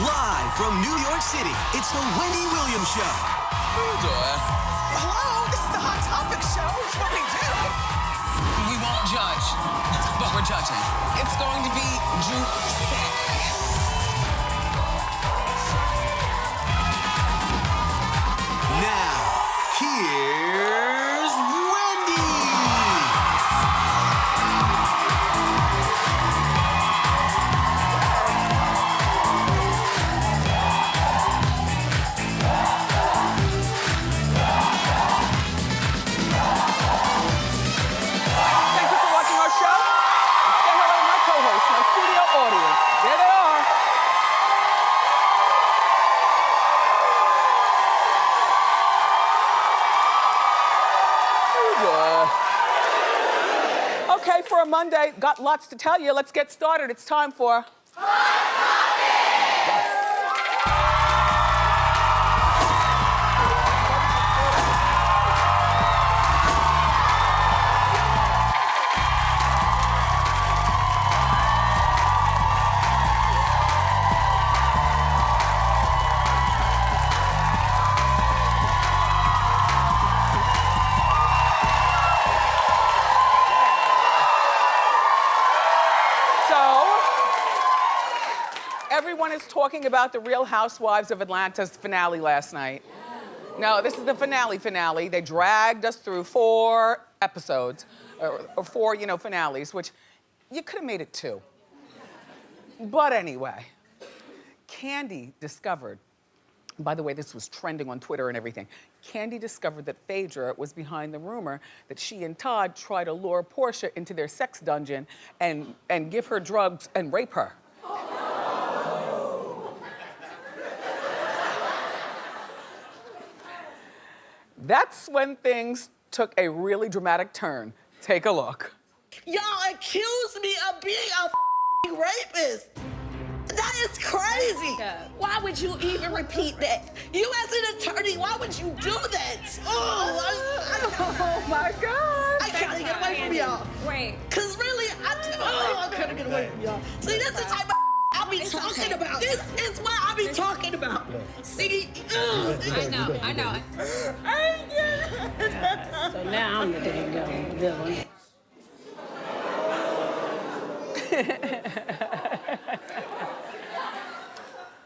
Live from New York City, it's the Wendy Williams Show. Hello, this is the Hot Topic Show. It's what we do. We won't judge, but we're judging. It's going to be juicy. Now, here's Wendy. Thank you for watching our show. Say hello to my co-hosts, my studio audience. There they are. Okay, for a Monday, got lots to tell you. Let's get started. It's time for... Everyone is talking about the Real Housewives of Atlanta's finale last night. No, this is the finale. They dragged us through 4 episodes, or 4, finales, which you could have made it 2. But anyway, Kandi discovered, by the way, this was trending on Twitter and everything. Kandi discovered that Phaedra was behind the rumor that she and Todd tried to lure Portia into their sex dungeon and give her drugs and rape her. That's when things took a really dramatic turn. Take a look. Y'all accused me of being a rapist. That is crazy. Why would you even repeat that? You as an attorney, why would you do that? Oh my God. I gotta get away from y'all. Wait. Cause really, I gotta get away from y'all. See, that's the type of I be talking about. This is what I be talking about. See? I know. So now I'm the dang villain.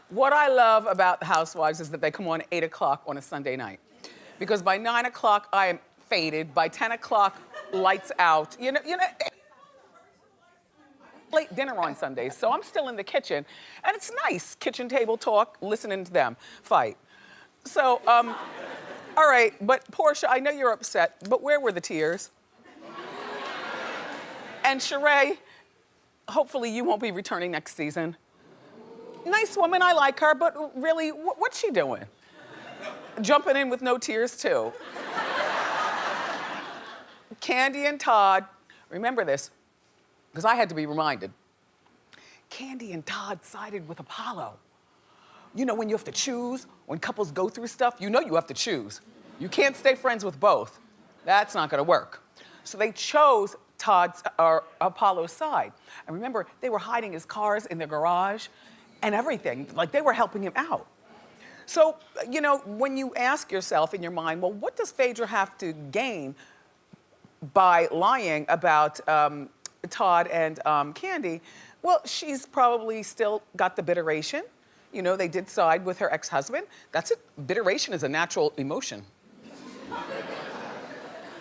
What I love about the Housewives is that they come on 8 o'clock on a Sunday night. Because by 9 o'clock, I am faded. By 10 o'clock, lights out. You know, late dinner on Sundays, so I'm still in the kitchen. And it's nice, kitchen table talk, listening to them fight. So, all right, but Portia, I know you're upset, but where were the tears? And Sheree, hopefully you won't be returning next season. Nice woman, I like her, but really, what's she doing? Jumping in with no tears, too. Kandi and Todd, remember this, because I had to be reminded. Kandi and Todd sided with Apollo. You know when you have to choose, when couples go through stuff, you know you have to choose. You can't stay friends with both. That's not gonna work. So they chose Todd's or Apollo's side. And remember, they were hiding his cars in their garage and everything. Like they were helping him out. So, when you ask yourself in your mind, well, what does Phaedra have to gain by lying about Todd and Kandi? Well, she's probably still got the bitteration. They did side with her ex-husband. That's it. Bitteration is a natural emotion.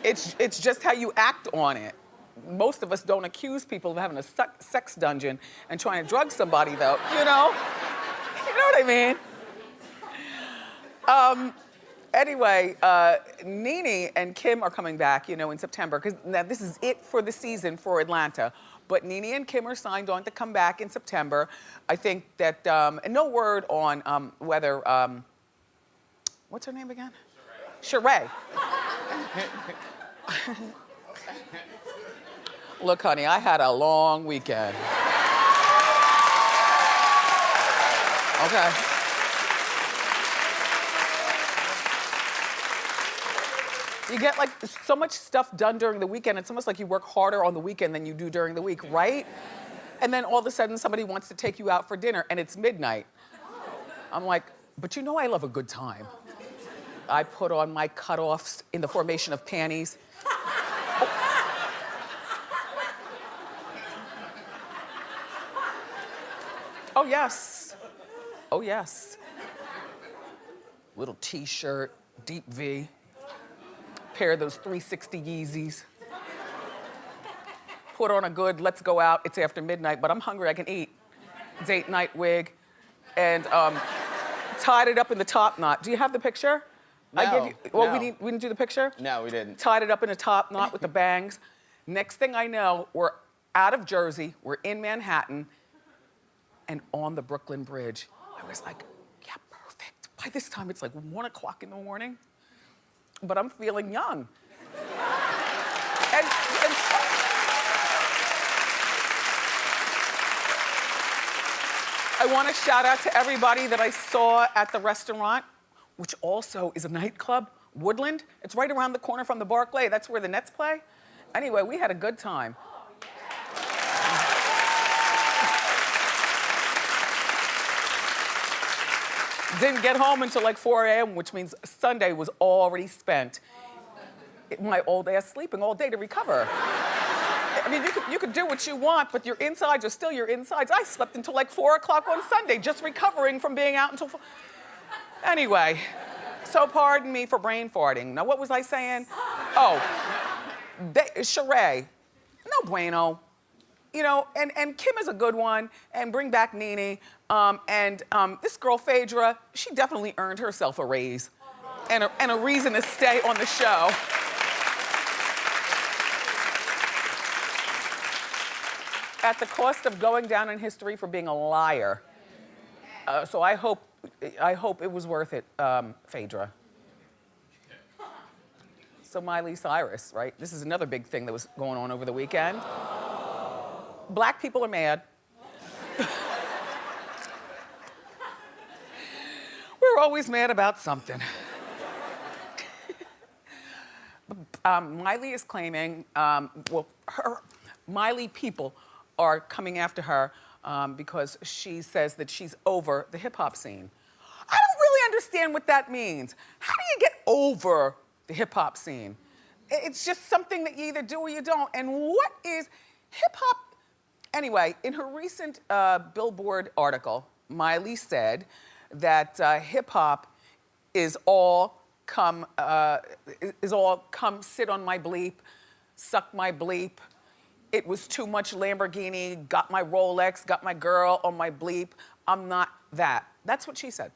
It's just how you act on it. Most of us don't accuse people of having a sex dungeon and trying to drug somebody, though, You know what I mean? Anyway, Nene and Kim are coming back, in September, because now this is it for the season for Atlanta. But Nene and Kim are signed on to come back in September. I think that, and no word on whether, what's her name again? Sheree. Look, honey, I had a long weekend. Okay. You get like so much stuff done during the weekend. It's almost like you work harder on the weekend than you do during the week, right? And then all of a sudden somebody wants to take you out for dinner and it's midnight. I'm like, but you know I love a good time. I put on my cutoffs in the formation of panties. Oh, yes. Oh, yes. Little t-shirt, deep V. Pair of those 360 Yeezys. Put on a good, let's go out, it's after midnight, but I'm hungry, I can eat. Date night wig. And tied it up in the top knot. Do you have the picture? No, I gave you, well, no. we didn't do the picture? No, we didn't. Tied it up in a top knot with the bangs. Next thing I know, we're out of Jersey, we're in Manhattan, and on the Brooklyn Bridge. I was like, yeah, perfect. By this time, it's like 1 o'clock in the morning, but I'm feeling young. and I want to shout out to everybody that I saw at the restaurant, which also is a nightclub, Woodland. It's right around the corner from the Barclay. That's where the Nets play. Anyway, we had a good time. Didn't get home until like 4 a.m., which means Sunday was already spent. My old ass sleeping all day to recover. I mean, you could do what you want, but your insides are still your insides. I slept until like 4 o'clock on Sunday, just recovering from being out until 4. Anyway, so pardon me for brain farting. Now, what was I saying? Oh, Sheree, no bueno. You know, and Kim is a good one, and bring back Nene. This girl, Phaedra, she definitely earned herself a raise and a reason to stay on the show. At the cost of going down in history for being a liar. So I hope it was worth it, Phaedra. So Miley Cyrus, right? This is another big thing that was going on over the weekend. Black people are mad. We're always mad about something. Miley is claiming, Miley people are coming after her because she says that she's over the hip hop scene. I don't really understand what that means. How do you get over the hip hop scene? It's just something that you either do or you don't. And what is hip hop? Anyway, in her recent Billboard article, Miley said that hip hop is all come sit on my bleep, suck my bleep. It was too much Lamborghini, got my Rolex, got my girl on my bleep. I'm not that. That's what she said.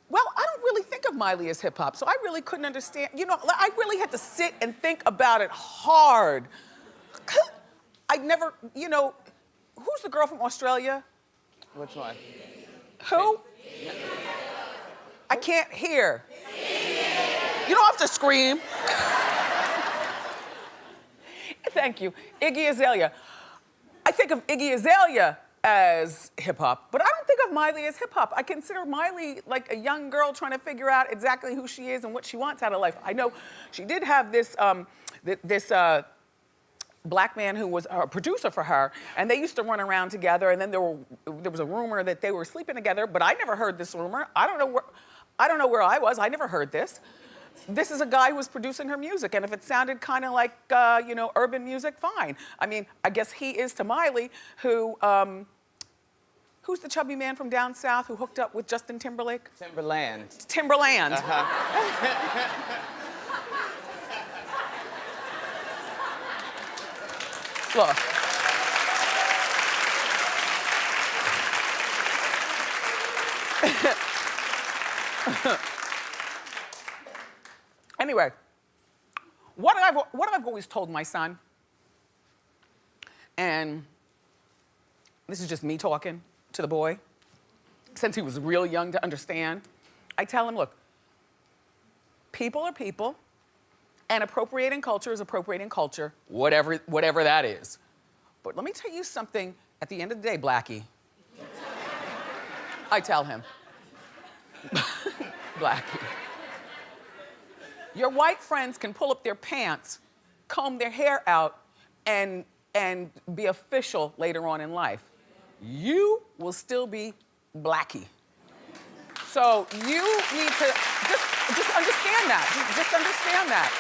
Well, I don't really think of Miley as hip hop, so I really couldn't understand. You know, I really had to sit and think about it hard. I never, you know, who's the girl from Australia? Which one? Who? I can't hear. You don't have to scream. Thank you. Iggy Azalea. I think of Iggy Azalea as hip hop, but I don't think of Miley as hip hop. I consider Miley like a young girl trying to figure out exactly who she is and what she wants out of life. I know she did have this, black man who was a producer for her, and they used to run around together, and then there was a rumor that they were sleeping together, but I never heard this rumor. I don't know where I was. I never heard this. This is a guy who was producing her music, and if it sounded kind of like, you know, urban music, fine. I mean, I guess he is to Miley, who, who's the chubby man from down south who hooked up with Justin Timberlake? Timberland. Timberland. Look. Anyway, what I've always told my son, and this is just me talking to the boy, since he was real young to understand, I tell him, look, people are people, and appropriating culture is appropriating culture, whatever that is. But let me tell you something, at the end of the day, Blackie, I tell him, Blackie, your white friends can pull up their pants, comb their hair out, and be official later on in life. You will still be Blackie. So you need to just understand that. Just understand that.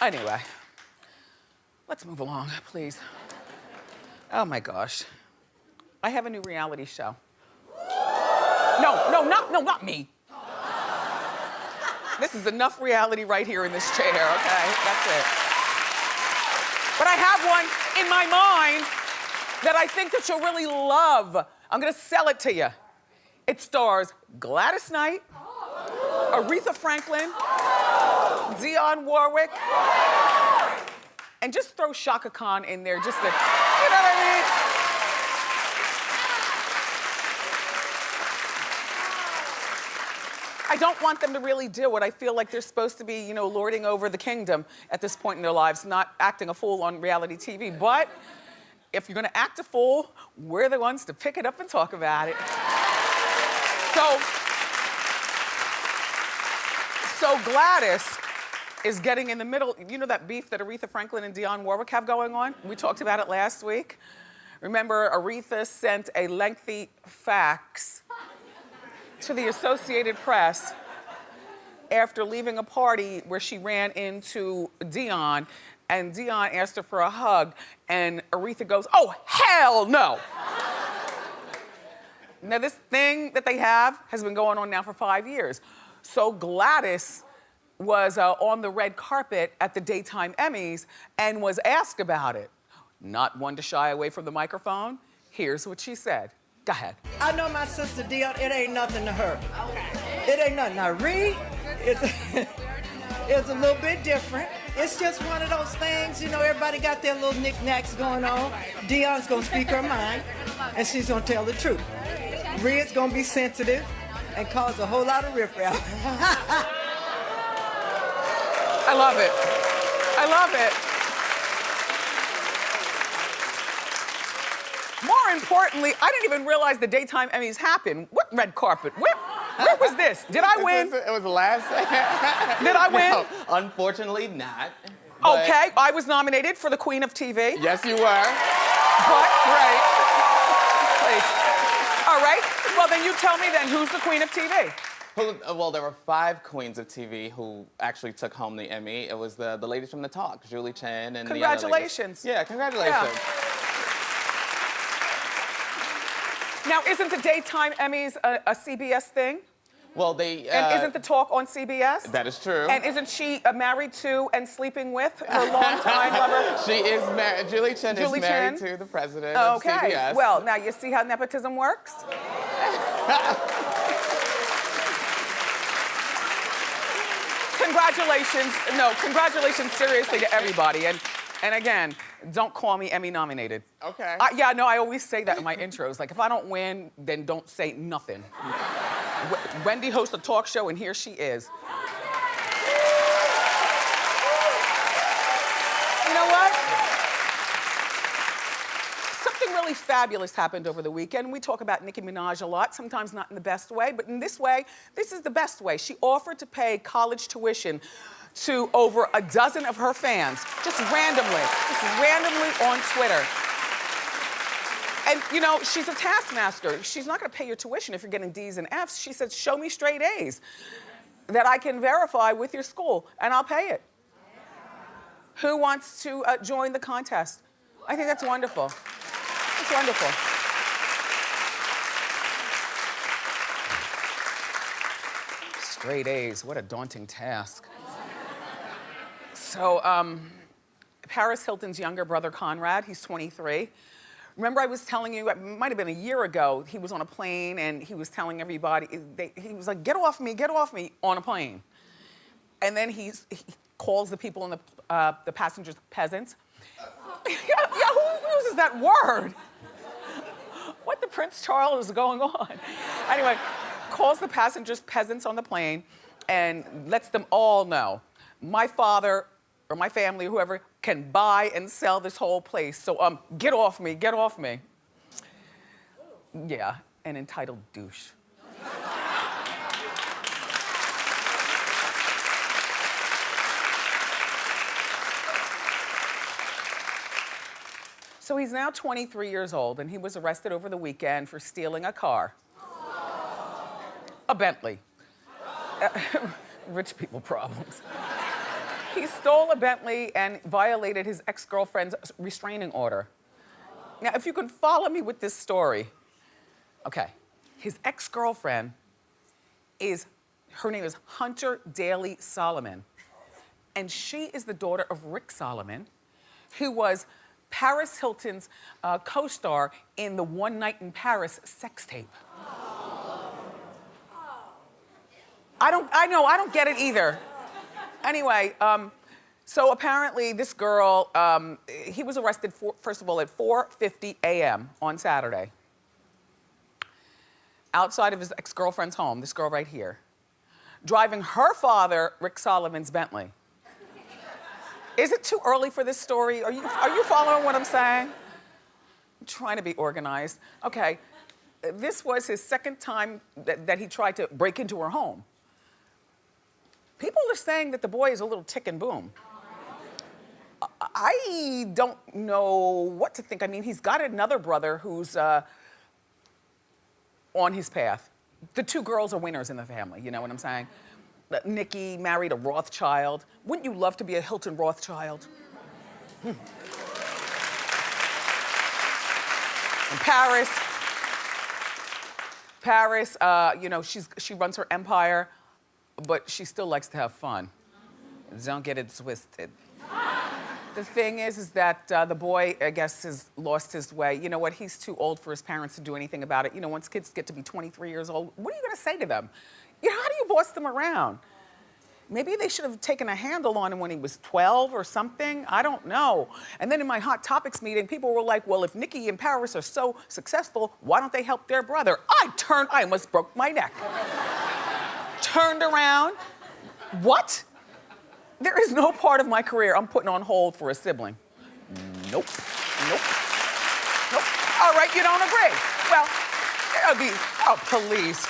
Anyway, let's move along, please. Oh my gosh. I have a new reality show. No, not me. This is enough reality right here in this chair, okay? That's it. But I have one in my mind that I think that you'll really love. I'm gonna sell it to you. It stars Gladys Knight, Aretha Franklin, Dionne Warwick, and just throw Shaka Khan in there just to, you know what I mean? I don't want them to really do what I feel like they're supposed to be, you know, lording over the kingdom at this point in their lives, not acting a fool on reality TV. But if you're gonna act a fool, we're the ones to pick it up and talk about it. So Gladys is getting in the middle. You know that beef that Aretha Franklin and Dionne Warwick have going on? We talked about it last week. Remember, Aretha sent a lengthy fax to the Associated Press after leaving a party where she ran into Dionne, and Dionne asked her for a hug, and Aretha goes, "Oh, hell no!" Now, this thing that they have has been going on now for 5 years. So Gladys was on the red carpet at the Daytime Emmys and was asked about it. Not one to shy away from the microphone. Here's what she said. Go ahead. I know my sister Dionne, it ain't nothing to her. It ain't nothing. Now, Ree is a little bit different. It's just one of those things, you know, everybody got their little knickknacks going on. Dionne's gonna speak her mind, and she's gonna tell the truth. Ree is gonna be sensitive and cause a whole lot of riffraff. I love it. I love it. More importantly, I didn't even realize the Daytime Emmys happened. What red carpet? Where was this? Did I win? It was last. Did I win? No, unfortunately not. But Okay, I was nominated for the Queen of TV. yes, you were. But, right. Please. All right, well then you tell me then, who's the Queen of TV? Well, there were 5 queens of TV who actually took home the Emmy. It was the ladies from The Talk, Julie Chen and Congratulations. the other ladies. Yeah, congratulations. Yeah. Now, isn't the Daytime Emmys a CBS thing? Well, they... And isn't The Talk on CBS? That is true. And isn't she married to and sleeping with her longtime lover? She is married. Julie Chen is married to the president of CBS. Well, now you see how nepotism works? Congratulations. No, congratulations seriously to everybody. And again, don't call me Emmy nominated. Okay. Yeah, no, I always say that in my intros. Like, if I don't win, then don't say nothing. Wendy hosts a talk show, and here she is. You know what? Something really fabulous happened over the weekend. We talk about Nicki Minaj a lot, sometimes not in the best way, but in this way, this is the best way. She offered to pay college tuition to over a dozen of her fans, just randomly on Twitter. And you know, she's a taskmaster. She's not gonna pay your tuition if you're getting D's and F's. She said, show me straight A's that I can verify with your school, and I'll pay it. Who wants to join the contest? I think that's wonderful. It's wonderful. Straight A's, what a daunting task. So, Paris Hilton's younger brother, Conrad, he's 23. Remember I was telling you, it might have been a year ago, he was on a plane and he was telling everybody, he was like, get off me, on a plane. And then he calls the people in the passengers peasants. Yeah, who uses that word? What the Prince Charles is going on? Anyway, calls the passengers peasants on the plane and lets them all know, my father or my family, whoever, can buy and sell this whole place. So get off me, get off me. Yeah, an entitled douche. So he's now 23 years old, and he was arrested over the weekend for stealing a car. A Bentley. Rich people problems. He stole a Bentley and violated his ex-girlfriend's restraining order. Now, if you can follow me with this story, okay, his ex-girlfriend her name is Hunter Daly Solomon, and she is the daughter of Rick Solomon, who was Paris Hilton's co-star in the One Night in Paris sex tape. I don't get it either. Anyway, so apparently this girl, he was arrested first of all at 4:50 a.m. on Saturday. Outside of his ex-girlfriend's home, this girl right here, driving her father, Rick Solomon's Bentley. Is it too early for this story? Are you following what I'm saying? I'm trying to be organized. Okay, this was his second time that he tried to break into her home. People are saying that the boy is a little tick and boom. I don't know what to think. I mean, he's got another brother who's on his path. The two girls are winners in the family, you know what I'm saying? Nicki married a Rothschild. Wouldn't you love to be a Hilton Rothschild? And Paris, you know, she runs her empire, but she still likes to have fun. Don't get it twisted. The thing is that the boy, I guess, has lost his way. You know what? He's too old for his parents to do anything about it. You know, once kids get to be 23 years old, what are you going to say to them? You know, how do you boss them around? Maybe they should have taken a handle on him when he was 12 or something. I don't know. And then in my Hot Topics meeting, people were like, well, if Nicki and Paris are so successful, why don't they help their brother? I almost broke my neck. Turned around. What? There is no part of my career I'm putting on hold for a sibling. Nope. All right, you don't agree. Well, please.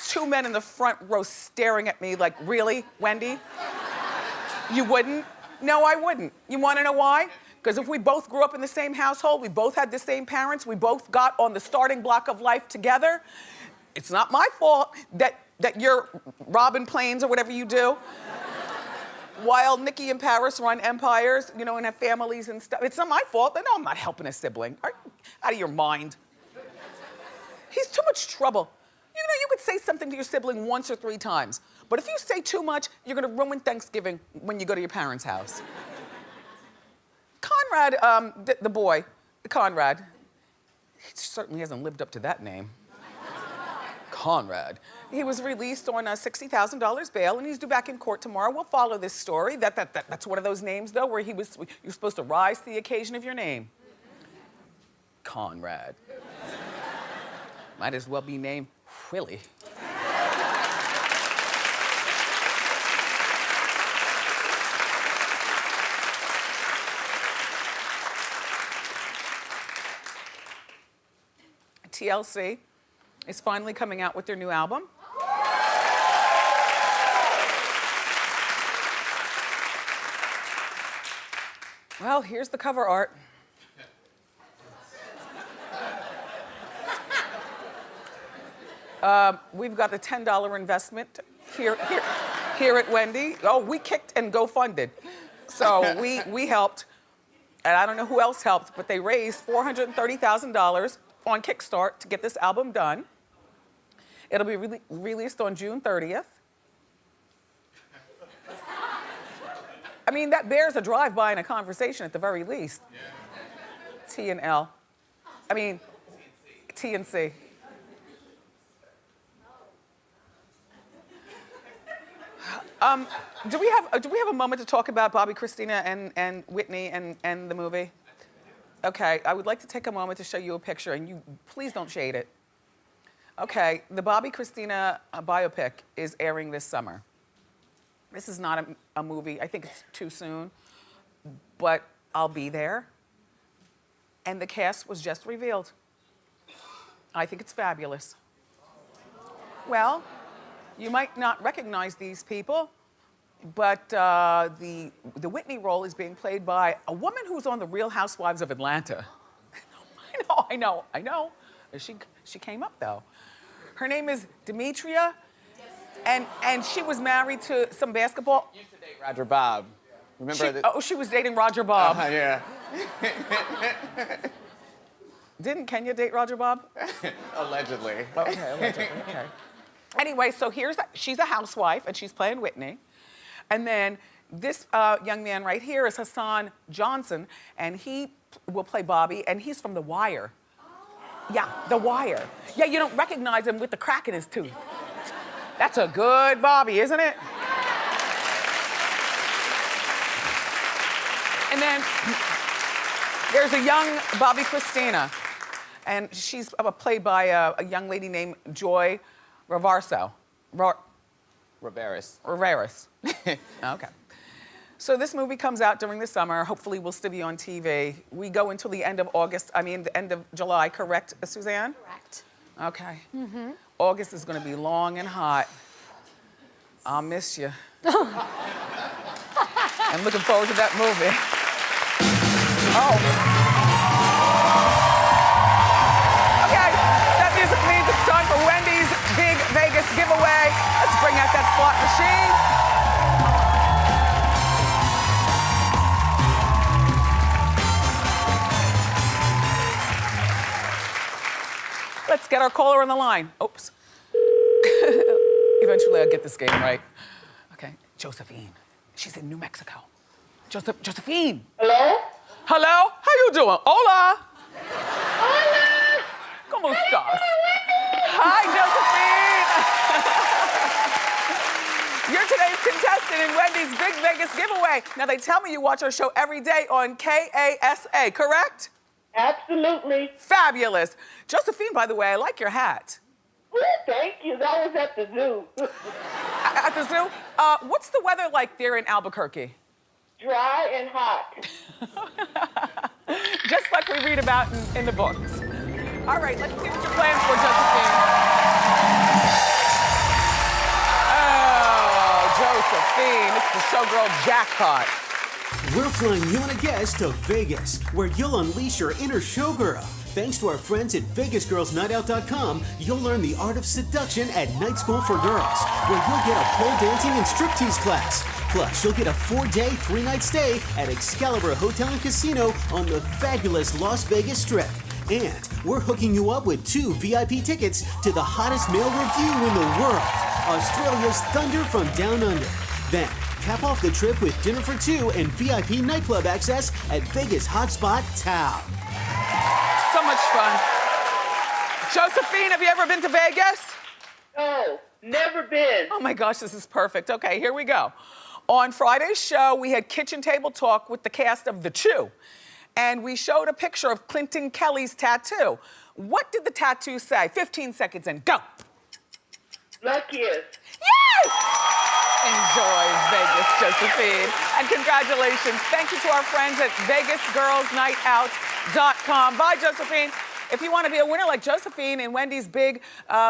Two men in the front row staring at me like, really, Wendy? You wouldn't? No, I wouldn't. You wanna know why? Because if we both grew up in the same household, we both had the same parents, we both got on the starting block of life together, it's not my fault that you're robbing planes or whatever you do. While Nicki and Paris run empires, you know, and have families and stuff. It's not my fault. No, I'm not helping a sibling. Are you out of your mind? He's too much trouble. You know, you could say something to your sibling once or 3 times, but if you say too much, you're gonna ruin Thanksgiving when you go to your parents' house. Conrad, the boy, Conrad, he certainly hasn't lived up to that name. Conrad. He was released on a $60,000 bail, and he's due back in court tomorrow. We'll follow this story. That's one of those names, though, where you're supposed to rise to the occasion of your name. Conrad. Might as well be named Willie. TLC is finally coming out with their new album. Well, here's the cover art. We've got the $10 investment here at Wendy. Oh, we kicked and GoFunded. So we helped, and I don't know who else helped, but they raised $430,000 on Kickstart to get this album done. It'll be released on June 30th. I mean, that bears a drive-by and a conversation at the very least. Yeah. T and L. I mean, T and C. Do we have a moment to talk about Bobby, Christina, and Whitney and the movie? Okay, I would like to take a moment to show you a picture, and you please don't shade it. Okay, the Bobby Christina biopic is airing this summer. This is not a movie. I think it's too soon, but I'll be there. And the cast was just revealed. I think it's fabulous. Well, you might not recognize these people, but the Whitney role is being played by a woman who's on The Real Housewives of Atlanta. I know. She came up though. Her name is Demetria, and she was married to some basketball. Used to date Roger Bob. Remember? She was dating Roger Bob. Yeah. Didn't Kenya date Roger Bob? Allegedly. Okay, allegedly. Okay. Anyway, so she's a housewife and she's playing Whitney, and then this young man right here is Hassan Johnson, and he will play Bobby, and he's from The Wire. Yeah, The Wire. Yeah, you don't recognize him with the crack in his tooth. That's a good Bobby, isn't it? And then there's a young Bobby Christina, and she's played by a young lady named Joy Riveros. Okay. So this movie comes out during the summer. Hopefully we'll still be on TV. We go until the end of the end of July, correct, Suzanne? Correct. Okay. August is gonna be long and hot. I'll miss you. I'm looking forward to that movie. Oh. Okay, that music means it's time for Wendy's Big Vegas giveaway. Let's bring out that slot machine. Let's get our caller on the line. Oops. Eventually I'll get this game right. Okay, Josephine. She's in New Mexico. Josephine. Hello? Hello? How you doing? Hola. Hola. ¿Cómo estás? Hi, Josephine. You're today's contestant in Wendy's Big Vegas giveaway. Now, they tell me you watch our show every day on KASA, correct? Absolutely. Fabulous. Josephine, by the way, I like your hat. Well, thank you. That was at the zoo. At the zoo? What's the weather like there in Albuquerque? Dry and hot. Just like we read about in the books. All right, let's see what you're playing for, Josephine. Oh, Josephine, it's the showgirl jackpot. We're flying you and a guest to Vegas, where you'll unleash your inner showgirl. Thanks to our friends at VegasGirlsNightOut.com, you'll learn the art of seduction at Night School for Girls, where you'll get a pole dancing and striptease class. Plus, you'll get a 4-day, 3-night stay at Excalibur Hotel and Casino on the fabulous Las Vegas Strip. And we're hooking you up with 2 VIP tickets to the hottest male revue in the world, Australia's Thunder from Down Under. Then, cap off the trip with dinner for 2 and VIP nightclub access at Vegas Hotspot Tao. So much fun. Josephine, have you ever been to Vegas? No, never been. Oh my gosh, this is perfect. Okay, here we go. On Friday's show, we had kitchen table talk with the cast of The Chew. And we showed a picture of Clinton Kelly's tattoo. What did the tattoo say? 15 seconds and go. Luckiest. Yes! Enjoy Vegas, Josephine. And congratulations. Thank you to our friends at VegasGirlsNightOut.com. Bye, Josephine. If you want to be a winner like Josephine in Wendy's Big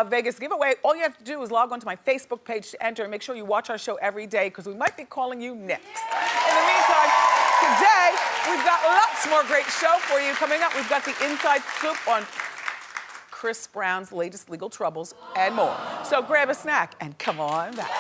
Vegas giveaway, all you have to do is log on to my Facebook page to enter and make sure you watch our show every day because we might be calling you next. In the meantime, today, we've got lots more great show for you. Coming up, we've got the inside scoop on Chris Brown's latest legal troubles and more. So grab a snack and come on back.